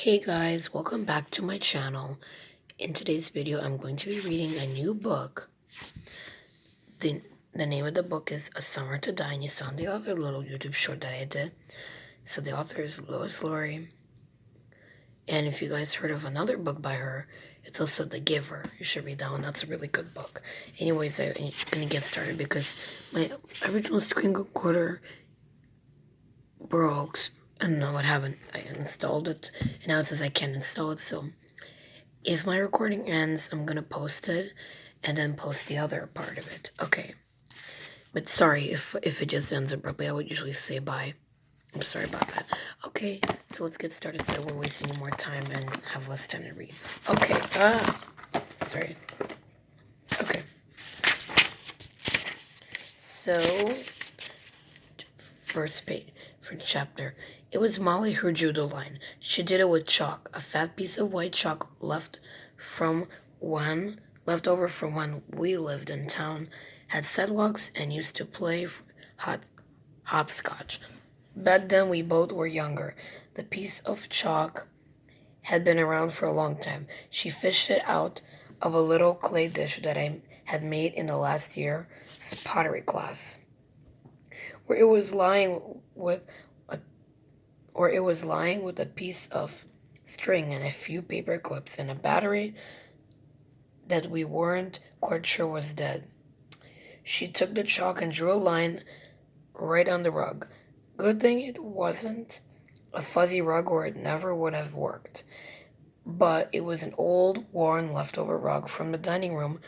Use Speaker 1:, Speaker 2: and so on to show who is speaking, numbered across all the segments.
Speaker 1: Hey guys, welcome back to my channel. In today's video, I'm going to be reading a new book. The, the name of the book is A Summer to Die, and you saw the other little YouTube short that I did. So the author is Lois Lowry. And if you guys heard of another book by her, it's also The Giver. You should read that one. That's a really good book. Anyways, I'm going to get started because my original screen recorder broke. I don't know what happened. I installed it, and now it says I can't install it, so if my recording ends, I'm gonna post it and then post the other part of it. Okay. But sorry if it just ends abruptly. I would usually say bye. I'm sorry about that. Okay, so let's get started so we're wasting more time and have less time to read. Okay, sorry. Okay. So, first page, first chapter. It was Molly who drew the line. She did it with chalk, a fat piece of white chalk left over from when we lived in town, had sidewalks, and used to play hopscotch. Back then we both were younger. The piece of chalk had been around for a long time. She fished it out of a little clay dish that I had made in the last year's pottery class, where it was lying with a piece of string and a few paper clips and a battery that we weren't quite sure was dead. She took the chalk and drew a line right on the rug. Good thing it wasn't a fuzzy rug or it never would have worked. But it was an old, worn, leftover rug from the dining room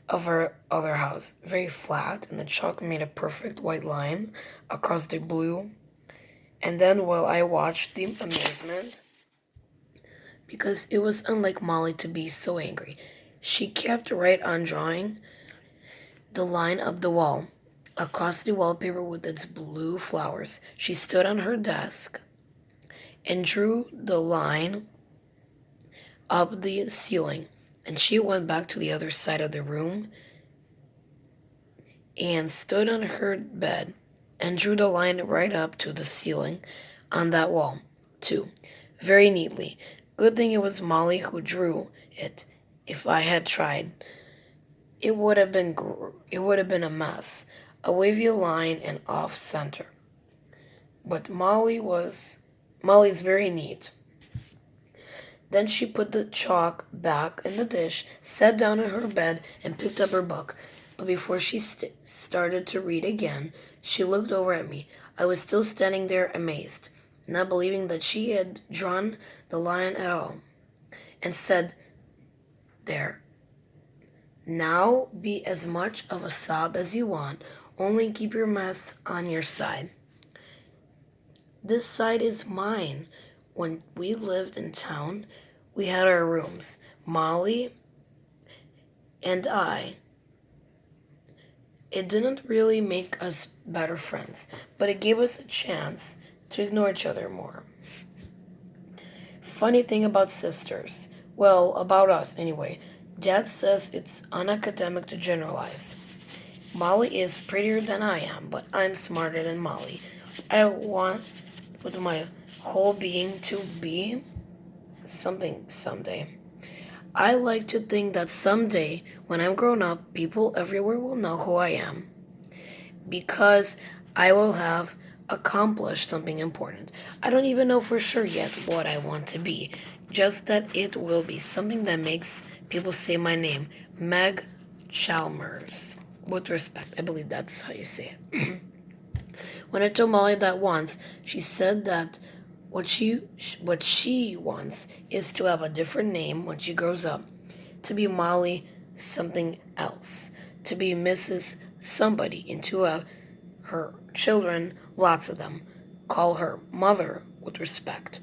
Speaker 1: of our other house, very flat, and the chalk made a perfect white line across the blue. And then while I watched the amazement, because it was unlike Molly to be so angry, she kept right on drawing the line up the wall, across the wallpaper with its blue flowers. She stood on her desk and drew the line up the ceiling, and she went back to the other side of the room and stood on her bed and drew the line right up to the ceiling on that wall, too, very neatly. Good thing it was Molly who drew it. If I had tried, it would have been a mess, a wavy line and off center. But Molly's very neat. Then she put the chalk back in the dish, sat down on her bed, and picked up her book. But before she started to read again, she looked over at me. I was still standing there amazed, not believing that she had drawn the line at all, and said, "There. Now be as much of a sob as you want, only keep your mess on your side. This side is mine. When we lived in town, we had our rooms. Molly and I. It didn't really make us better friends, but it gave us a chance to ignore each other more. Funny thing about sisters. Well, about us anyway. Dad says it's unacademic to generalize. Molly is prettier than I am, but I'm smarter than Molly. I want with my whole being to be something someday. I like to think that someday, when I'm grown up, people everywhere will know who I am, because I will have accomplished something important. I don't even know for sure yet what I want to be, just that it will be something that makes people say my name, Meg Chalmers. With respect, I believe that's how you say it." When I told Molly that once, she said that what she wants is to have a different name when she grows up, to be Molly something else, to be Mrs. Somebody, and to have her children, lots of them, call her mother with respect.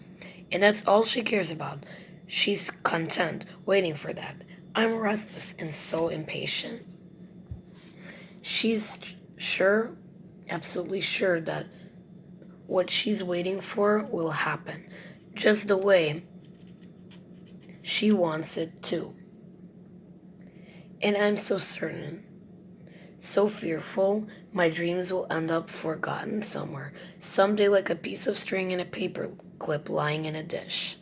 Speaker 1: And that's all she cares about. She's content waiting for that. I'm restless and so impatient. She's sure, absolutely sure that what she's waiting for will happen, just the way she wants it to. And I'm so certain, so fearful my dreams will end up forgotten somewhere, someday like a piece of string in a paper clip lying in a dish.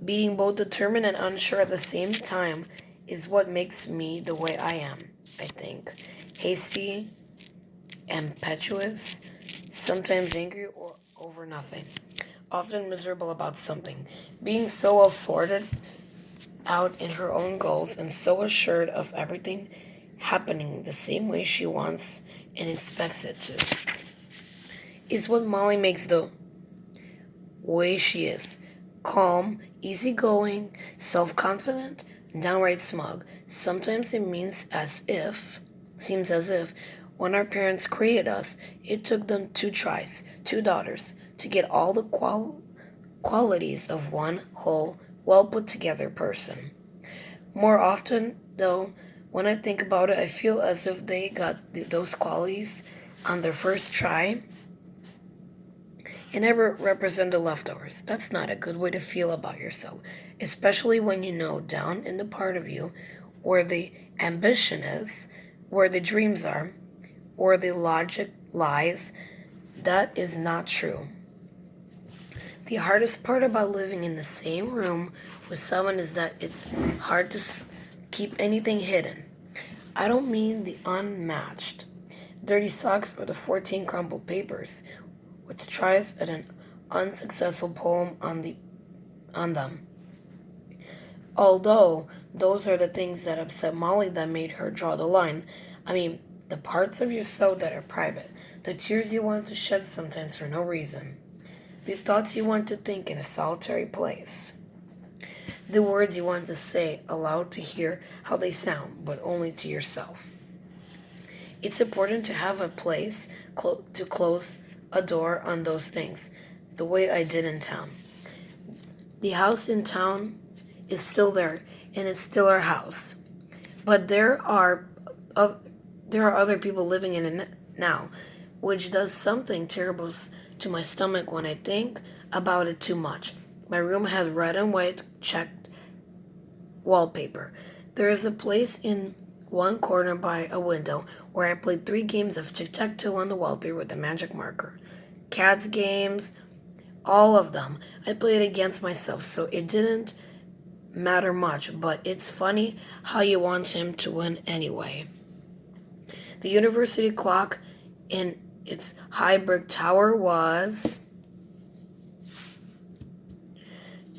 Speaker 1: Being both determined and unsure at the same time is what makes me the way I am, I think. Hasty, impetuous, sometimes angry or over nothing, often miserable about something. Being so well sorted out in her own goals and so assured of everything happening the same way she wants and expects it to is what Molly makes the way she is. Calm, easygoing, self-confident, downright smug. Sometimes it seems as if, when our parents created us, it took them 2 tries, 2 daughters, to get all the qualities of one whole, well put together person. More often, though, when I think about it, I feel as if they got those qualities on their first try and never represent the leftovers. That's not a good way to feel about yourself, especially when you know down in the part of you where the ambition is, where the dreams are, where the logic lies. That is not true. The hardest part about living in the same room with someone is that it's hard to keep anything hidden. I don't mean the unmatched dirty socks or the 14 crumpled papers, which tries at an unsuccessful poem on them. Although those are the things that upset Molly that made her draw the line. I mean, the parts of yourself that are private, the tears you want to shed sometimes for no reason, the thoughts you want to think in a solitary place, the words you want to say aloud to hear how they sound, but only to yourself. It's important to have a place to close a door on those things, the way I did in town. The house in town is still there, and it's still our house. But there are other people living in it now, which does something terrible to my stomach when I think about it too much. My room has red and white checked wallpaper. There is a place in one corner by a window where I played 3 games of tic-tac-toe on the wallpaper with a magic marker. Cats games, all of them. I played against myself, so it didn't matter much, but it's funny how you want him to win anyway. The university clock in its high brick tower was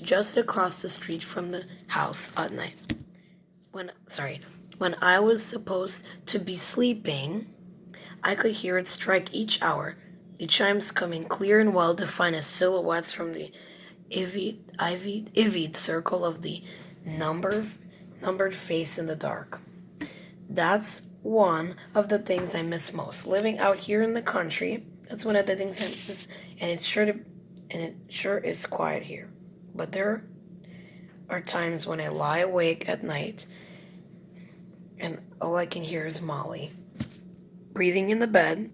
Speaker 1: just across the street from the house at night. When I was supposed to be sleeping, I could hear it strike each hour, the chimes coming clear and well defined as silhouettes from the ivied circle of the numbered face in the dark. That's one of the things I miss most. Living out here in the country, that's one of the things I miss, and it sure is quiet here. But there are times when I lie awake at night and all I can hear is Molly breathing in the bed,